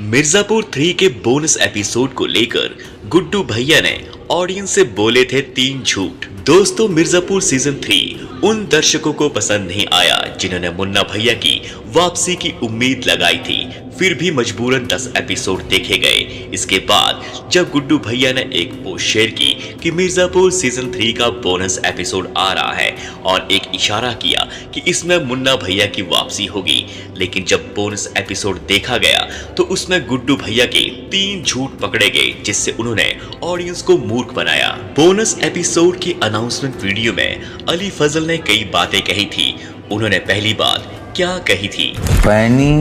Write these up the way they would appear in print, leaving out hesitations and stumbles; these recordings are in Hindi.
मिर्जापुर 3 के बोनस एपिसोड को लेकर गुड्डू भैया ने ऑडियंस से बोले थे 3 झूठ। दोस्तों, मिर्जापुर सीजन 3 उन दर्शकों को पसंद नहीं आया जिन्होंने मुन्ना भैया की वापसी की उम्मीद लगाई थी, फिर भी मजबूरन 10 एपिसोड देखे गए। इसके बाद जब गुड्डू भैया ने एक पोस्ट शेयर की कि मिर्जापुर सीजन 3 का बोनस एपिसोड आ रहा है और एक इशारा किया कि इसमें मुन्ना भैया की वापसी होगी, लेकिन जब बोनस एपिसोड देखा गया तो उसमें गुड्डू भैया के 3 झूठ पकड़े गए, जिससे उन्होंने ऑडियंस को मूर्ख बनाया। बोनस एपिसोड की अनाउंसमेंट वीडियो में अली फजल ने कई बातें कही थी। उन्होंने पहली बात क्या कही थी? पैनी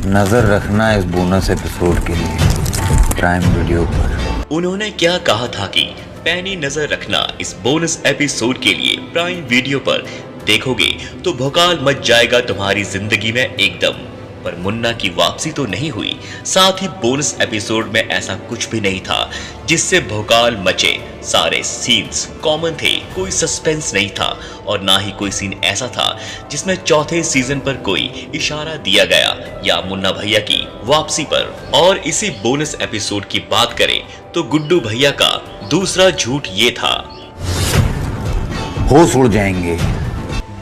नजर रखना इस बोनस एपिसोड के लिए प्राइम वीडियो पर। उन्होंने क्या कहा था कि पैनी नजर रखना इस बोनस एपिसोड के लिए प्राइम वीडियो पर, देखोगे तो भौकाल मच जाएगा तुम्हारी जिंदगी में एकदम। पर मुन्ना की वापसी तो नहीं हुई, साथ ही बोनस एपिसोड में ऐसा कुछ भी नहीं था जिससे भौकाल मचे। सारे सीन्स कॉमन थे, कोई सस्पेंस नहीं था और ना ही कोई सीन ऐसा था जिसमें चौथे सीजन पर कोई इशारा दिया गया या मुन्ना भैया की वापसी पर। और इसी बोनस एपिसोड की बात करें तो गुड्डू भैया का दूसरा झूठ ये था, होश उड़ जाएंगे।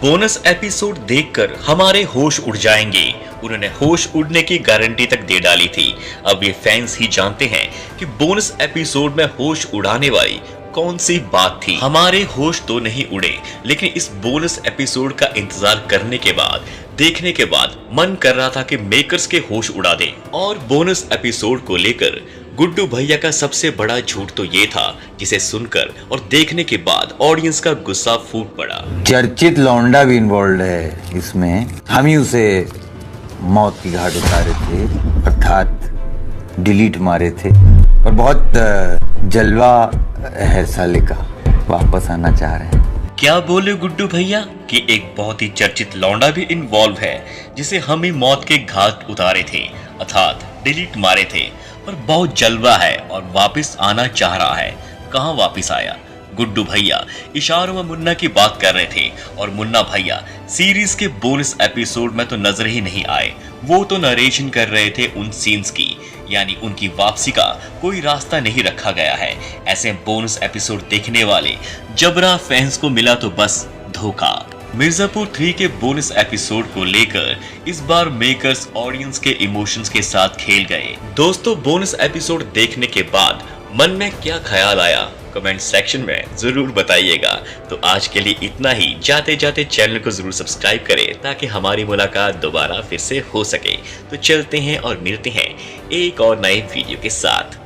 बोनस एपिसोड देखकर हमारे होश उड़ जाएंगे। उन्होंने होश उड़ने की गारंटी तक दे डाली थी। अब ये फैंस ही जानते हैं कि बोनस एपिसोड में होश उड़ाने वाली कौन सी बात थी। हमारे होश तो नहीं उड़े, लेकिन इस बोनस एपिसोड का इंतजार करने के बाद, देखने के बाद मन कर रहा था कि मेकर्स के होश उड़ा दे। और बोनस एपिसोड को लेकर गुड्डू भैया का सबसे बड़ा झूठ तो ये था, जिसे सुनकर और देखने के बाद ऑडियंस का गुस्सा फूट पड़ा। चर्चित लौंडा भी इन्वॉल्व है इसमें, हम ही उसे मौत की घाट उतारे थे, अर्थात डिलीट मारे थे, पर बहुत जलवा है साले का, वापस आना चाह रहे हैं। क्या बोले गुड्डू भैया कि एक बहुत ही चर्चित लौंडा भी इन्वॉल्व है जिसे हम ही मौत के घाट उतारे थे, अर्थात डिलीट मारे थे, पर बहुत जलवा है और वापस आना चाह रहा है। कहाँ वापस आया? गुड्डू भैया इशारों में मुन्ना की बात कर रहे थे और मुन्ना भैया सीरीज के बोनस एपिसोड में तो नजर ही नहीं आए। वो तो नरेशन कर रहे थे उन सीन्स की, यानी उनकी वापसी का कोई रास्ता नहीं रखा गया है। ऐसे बोनस एपिसोड देखने वाले जबरा फैंस को मिला तो बस धोखा। मिर्जापुर 3 के बोनस एपिसोड को लेकर इस बार मेकर्स ऑडियंस के इमोशंस के साथ खेल गए। दोस्तों, बोनस एपिसोड देखने के बाद मन में क्या ख्याल आया कमेंट सेक्शन में जरूर बताइएगा। तो आज के लिए इतना ही। जाते जाते चैनल को जरूर सब्सक्राइब करें ताकि हमारी मुलाकात दोबारा फिर से हो सके। तो चलते हैं और मिलते हैं एक और नए वीडियो के साथ।